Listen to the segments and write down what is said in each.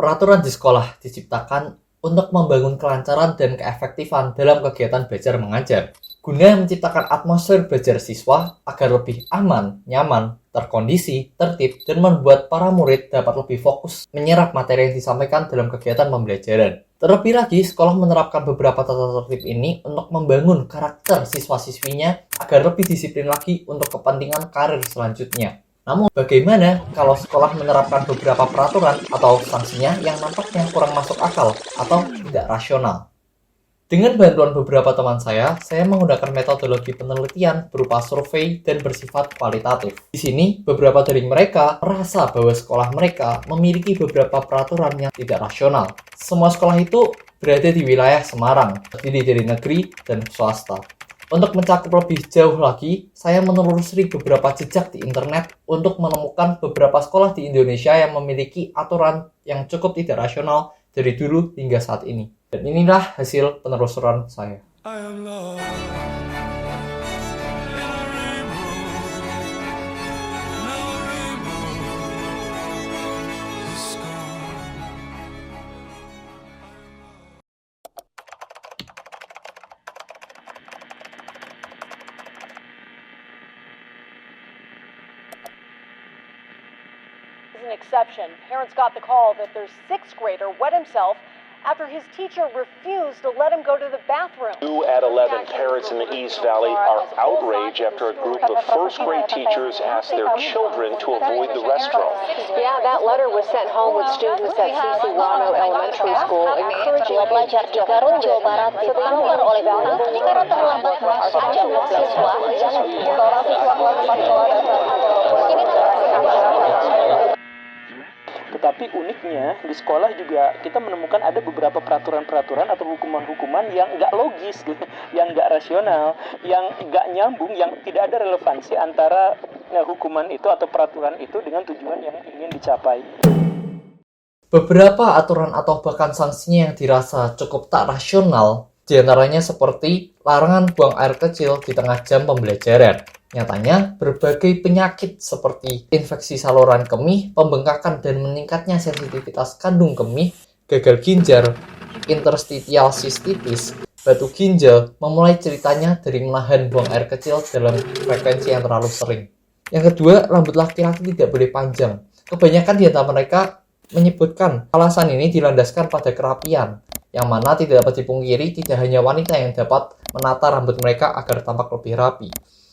Peraturan di sekolah diciptakan untuk membangun kelancaran dan keefektifan dalam kegiatan belajar mengajar, guna menciptakan atmosfer belajar siswa agar lebih aman, nyaman, terkondisi, tertib, dan membuat para murid dapat lebih fokus menyerap materi yang disampaikan dalam kegiatan pembelajaran. Terlebih lagi, sekolah menerapkan beberapa tata tertib ini untuk membangun karakter siswa-siswinya agar lebih disiplin lagi untuk kepentingan karir selanjutnya. Namun, bagaimana kalau sekolah menerapkan beberapa peraturan atau sanksinya yang nampaknya kurang masuk akal atau tidak rasional? Dengan bantuan beberapa teman saya menggunakan metodologi penelitian berupa survei dan bersifat kualitatif. Di sini, beberapa dari mereka merasa bahwa sekolah mereka memiliki beberapa peraturan yang tidak rasional. Semua sekolah itu berada di wilayah Semarang, terdiri dari negeri dan swasta. Untuk mencakup lebih jauh lagi, saya menelusuri beberapa jejak di internet untuk menemukan beberapa sekolah di Indonesia yang memiliki aturan yang cukup tidak rasional dari dulu hingga saat ini. Dan inilah hasil penelusuran saya. An exception. Parents got the call that their sixth grader wet himself after his teacher refused to let him go to the bathroom. 2 at 11 parents in the East Valley are outraged after a group of first-grade teachers asked their children to avoid the restroom. Yeah, that letter was sent home with students at Sisiwano Elementary School encouraging pelajar di Garut, Jawa Barat ditampar oleh guru karena terlambat masuk jam siswa. Seorang siswa kelas 4 Tetapi uniknya di sekolah juga kita menemukan ada beberapa peraturan-peraturan atau hukuman-hukuman yang nggak logis, gitu, yang nggak rasional, yang nggak nyambung, yang tidak ada relevansi antara hukuman itu atau peraturan itu dengan tujuan yang ingin dicapai. Beberapa aturan atau bahkan sanksinya yang dirasa cukup tak rasional, diantaranya seperti larangan buang air kecil di tengah jam pembelajaran. Nyatanya, berbagai penyakit seperti infeksi saluran kemih, pembengkakan dan meningkatnya sensitivitas kandung kemih, gagal ginjal, interstitial cystitis, batu ginjal, memulai ceritanya dari menahan buang air kecil dalam frekuensi yang terlalu sering. Yang kedua, rambut laki-laki tidak boleh panjang. Kebanyakan di antara mereka menyebutkan alasan ini dilandaskan pada kerapian, yang mana tidak dapat dipungkiri tidak hanya wanita yang dapat menata rambut mereka agar tampak lebih rapi.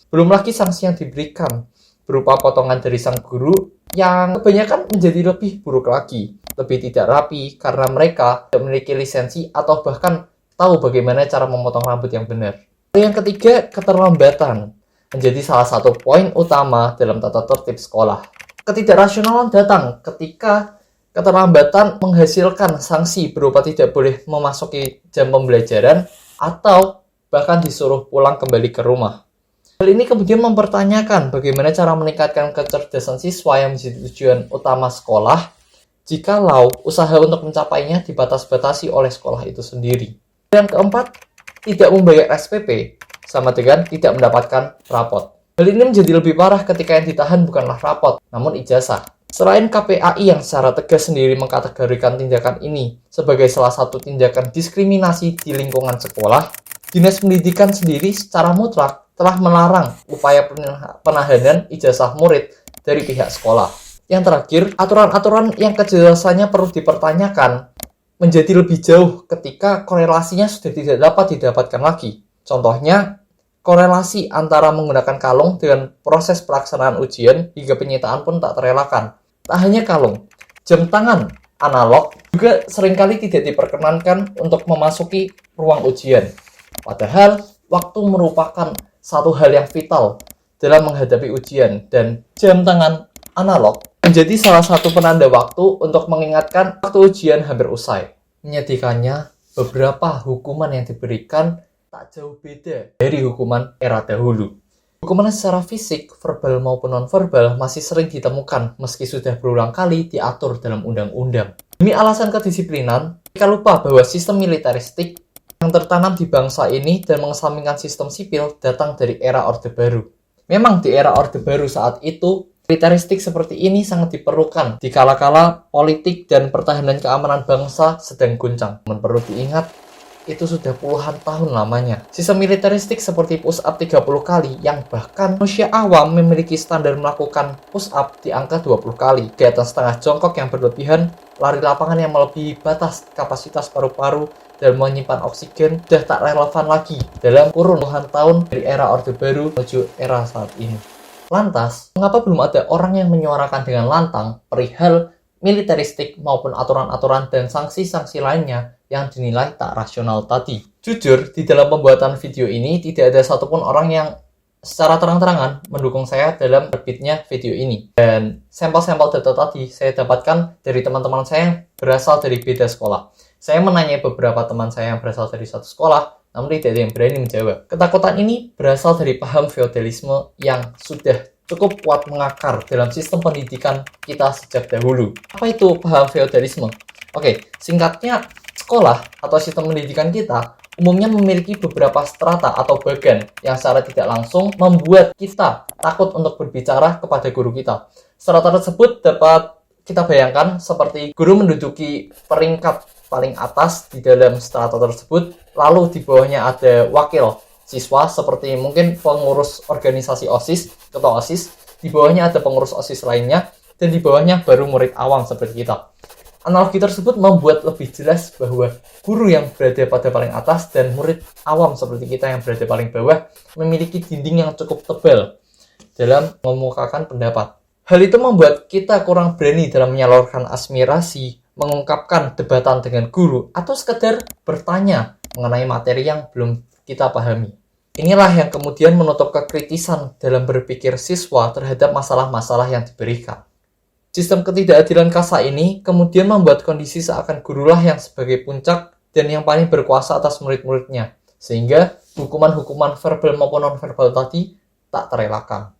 Belum lagi sanksi yang diberikan berupa potongan dari sang guru yang kebanyakan menjadi lebih buruk lagi, lebih tidak rapi karena mereka tidak memiliki lisensi atau bahkan tahu bagaimana cara memotong rambut yang benar. Yang ketiga, keterlambatan menjadi salah satu poin utama dalam tata tertib sekolah. Ketidakrasionalan datang ketika keterlambatan menghasilkan sanksi berupa tidak boleh memasuki jam pembelajaran atau bahkan disuruh pulang kembali ke rumah. Hal ini kemudian mempertanyakan bagaimana cara meningkatkan kecerdasan siswa yang menjadi tujuan utama sekolah jikalau usaha untuk mencapainya dibatas-batasi oleh sekolah itu sendiri. Yang keempat, tidak membayar SPP sama dengan tidak mendapatkan rapot. Hal ini menjadi lebih parah ketika yang ditahan bukanlah rapot, namun ijazah. Selain KPAI yang secara tegas sendiri mengkategorikan tindakan ini sebagai salah satu tindakan diskriminasi di lingkungan sekolah, Dinas Pendidikan sendiri secara mutlak telah melarang upaya penahanan ijazah murid dari pihak sekolah. Yang terakhir, aturan-aturan yang kejelasannya perlu dipertanyakan menjadi lebih jauh ketika korelasinya sudah tidak dapat didapatkan lagi. Contohnya, korelasi antara menggunakan kalung dengan proses pelaksanaan ujian hingga penyitaan pun tak terelakkan. Tak hanya kalung, jam tangan analog juga seringkali tidak diperkenankan untuk memasuki ruang ujian. Padahal, waktu merupakan satu hal yang vital dalam menghadapi ujian dan jam tangan analog menjadi salah satu penanda waktu untuk mengingatkan waktu ujian hampir usai. Menyedihkannya, beberapa hukuman yang diberikan tak jauh beda dari hukuman era dahulu. Hukuman secara fisik, verbal maupun non-verbal masih sering ditemukan meski sudah berulang kali diatur dalam undang-undang. Demi alasan kedisiplinan, mereka lupa bahwa sistem militeristik yang tertanam di bangsa ini dan mengesampingkan sistem sipil datang dari era Orde Baru. Memang di era Orde Baru saat itu, Militeristik seperti ini sangat diperlukan di kala-kala politik dan pertahanan keamanan bangsa sedang guncang. Namun perlu diingat, itu sudah puluhan tahun lamanya. Sistem militeristik seperti push up 30 kali yang bahkan manusia awam memiliki standar melakukan push up di angka 20 kali. Kegiatan setengah jongkok yang berlebihan, lari lapangan yang melebihi batas kapasitas paru-paru dan menyimpan oksigen sudah tak relevan lagi dalam kurun puluhan tahun dari era Orde Baru menuju era saat ini. Lantas, mengapa belum ada orang yang menyuarakan dengan lantang perihal militeristik maupun aturan-aturan dan sanksi-sanksi lainnya yang dinilai tak rasional tadi? Jujur, di dalam pembuatan video ini tidak ada satupun orang yang secara terang-terangan mendukung saya dalam terbitnya video ini. Dan sampel-sampel data tadi saya dapatkan dari teman-teman saya yang berasal dari beda sekolah. Saya menanyai beberapa teman saya yang berasal dari satu sekolah, namun tidak ada yang berani menjawab. Ketakutan ini berasal dari paham feodalisme yang sudah cukup kuat mengakar dalam sistem pendidikan kita sejak dahulu. Apa itu paham feodalisme? Oke, singkatnya, sekolah atau sistem pendidikan kita umumnya memiliki beberapa strata atau bagan yang secara tidak langsung membuat kita takut untuk berbicara kepada guru kita. Strata tersebut dapat kita bayangkan seperti guru menduduki peringkat paling atas di dalam strata tersebut, lalu di bawahnya ada wakil siswa seperti mungkin pengurus organisasi OSIS, ketua OSIS, di bawahnya ada pengurus OSIS lainnya, dan di bawahnya baru murid awam seperti kita. Analogi tersebut membuat lebih jelas bahwa guru yang berada pada paling atas dan murid awam seperti kita yang berada paling bawah memiliki dinding yang cukup tebal dalam mengemukakan pendapat. Hal itu membuat kita kurang berani dalam menyalurkan aspirasi, mengungkapkan debatan dengan guru, atau sekedar bertanya mengenai materi yang belum kita pahami. Inilah yang kemudian menutup kekritisan dalam berpikir siswa terhadap masalah-masalah yang diberikan. Sistem ketidakadilan kasa ini kemudian membuat kondisi seakan gurulah yang sebagai puncak dan yang paling berkuasa atas murid-muridnya, sehingga hukuman-hukuman verbal maupun non-verbal tadi tak terelakkan.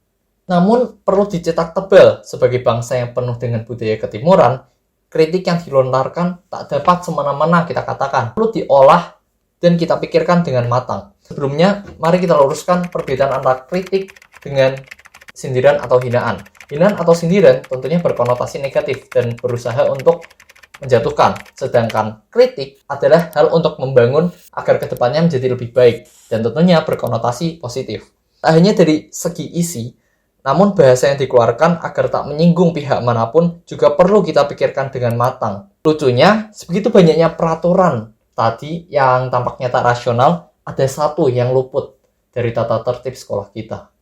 Namun perlu dicetak tebal sebagai bangsa yang penuh dengan budaya ketimuran, kritik yang dilontarkan tak dapat semena-mena kita katakan. Perlu diolah dan kita pikirkan dengan matang. Sebelumnya, mari kita luruskan perbedaan antara kritik dengan sindiran atau hinaan. Hinaan atau sindiran tentunya berkonotasi negatif dan berusaha untuk menjatuhkan. Sedangkan kritik adalah hal untuk membangun agar kedepannya menjadi lebih baik. Dan tentunya berkonotasi positif. Tak hanya dari segi isi, namun bahasa yang dikeluarkan agar tak menyinggung pihak manapun juga perlu kita pikirkan dengan matang. Lucunya, sebegitu banyaknya peraturan tadi yang tampaknya tak rasional, ada satu yang luput dari tata tertib sekolah kita.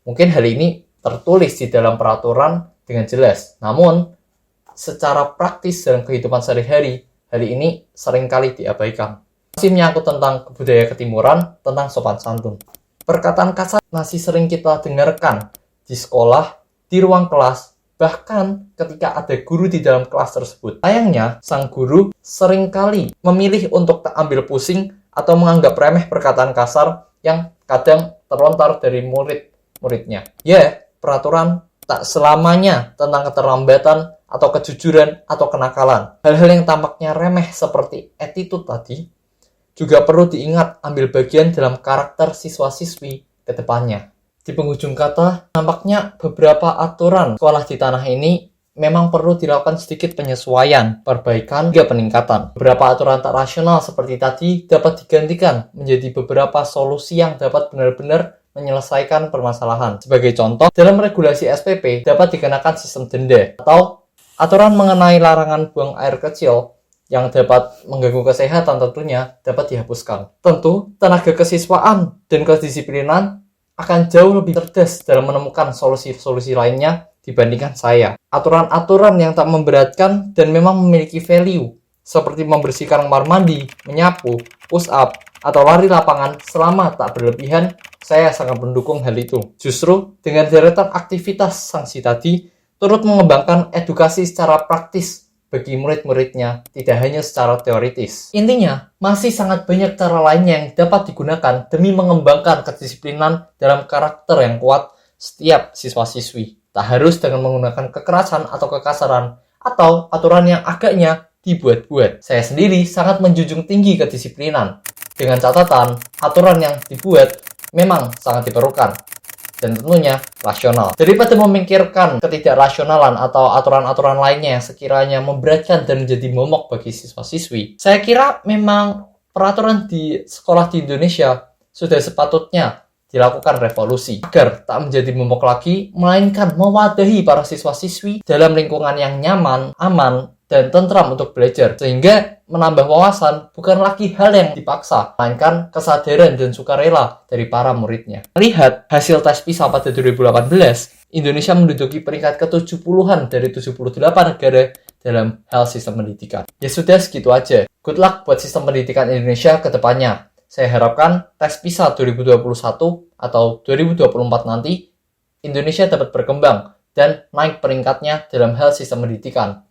Mungkin hal ini tertulis di dalam peraturan dengan jelas, namun secara praktis dalam kehidupan sehari-hari, hal ini seringkali diabaikan. Masih menyangkut tentang budaya ketimuran, tentang sopan santun. Perkataan kasar masih sering kita dengarkan di sekolah, di ruang kelas, bahkan ketika ada guru di dalam kelas tersebut. Sayangnya, sang guru seringkali memilih untuk tak ambil pusing atau menganggap remeh perkataan kasar yang kadang terlontar dari murid-muridnya. Ya, peraturan tak selamanya tentang keterlambatan atau kejujuran atau kenakalan. Hal-hal yang tampaknya remeh seperti attitude tadi juga perlu diingat ambil bagian dalam karakter siswa-siswi ke depannya. Di penghujung kata, nampaknya beberapa aturan sekolah di tanah ini memang perlu dilakukan sedikit penyesuaian, perbaikan, hingga peningkatan. Beberapa aturan tak rasional seperti tadi dapat digantikan menjadi beberapa solusi yang dapat benar-benar menyelesaikan permasalahan. Sebagai contoh, dalam regulasi SPP dapat dikenakan sistem denda atau aturan mengenai larangan buang air kecil yang dapat mengganggu kesehatan tentunya dapat dihapuskan. Tentu, tenaga kesiswaan dan kedisiplinan akan jauh lebih cerdas dalam menemukan solusi-solusi lainnya dibandingkan saya. Aturan-aturan yang tak memberatkan dan memang memiliki value, seperti membersihkan kamar mandi, menyapu, push up, atau lari lapangan selama tak berlebihan, saya sangat mendukung hal itu. Justru, dengan deretan aktivitas sanksi tadi, turut mengembangkan edukasi secara praktis bagi murid-muridnya, tidak hanya secara teoritis. Intinya, masih sangat banyak cara lain yang dapat digunakan demi mengembangkan kedisiplinan dalam karakter yang kuat setiap siswa-siswi. Tak harus dengan menggunakan kekerasan atau kekasaran, atau aturan yang agaknya dibuat-buat. Saya sendiri sangat menjunjung tinggi kedisiplinan. Dengan catatan, aturan yang dibuat memang sangat diperlukan. dan tentunya rasional. Daripada memikirkan ketidakrasionalan atau aturan-aturan lainnya yang sekiranya memberatkan dan menjadi momok bagi siswa-siswi, saya kira memang peraturan di sekolah di Indonesia sudah sepatutnya dilakukan revolusi agar tak menjadi momok lagi, melainkan mewadahi para siswa-siswi dalam lingkungan yang nyaman, aman, dan tentram untuk belajar, sehingga menambah wawasan bukan lagi hal yang dipaksa, melainkan kesadaran dan sukarela dari para muridnya. Melihat hasil tes PISA pada 2018, Indonesia menduduki peringkat ke-70-an dari 78 negara dalam hal sistem pendidikan. Ya sudah, segitu aja. Good luck buat sistem pendidikan Indonesia ke depannya. Saya harapkan tes PISA 2021 atau 2024 nanti, Indonesia dapat berkembang dan naik peringkatnya dalam hal sistem pendidikan.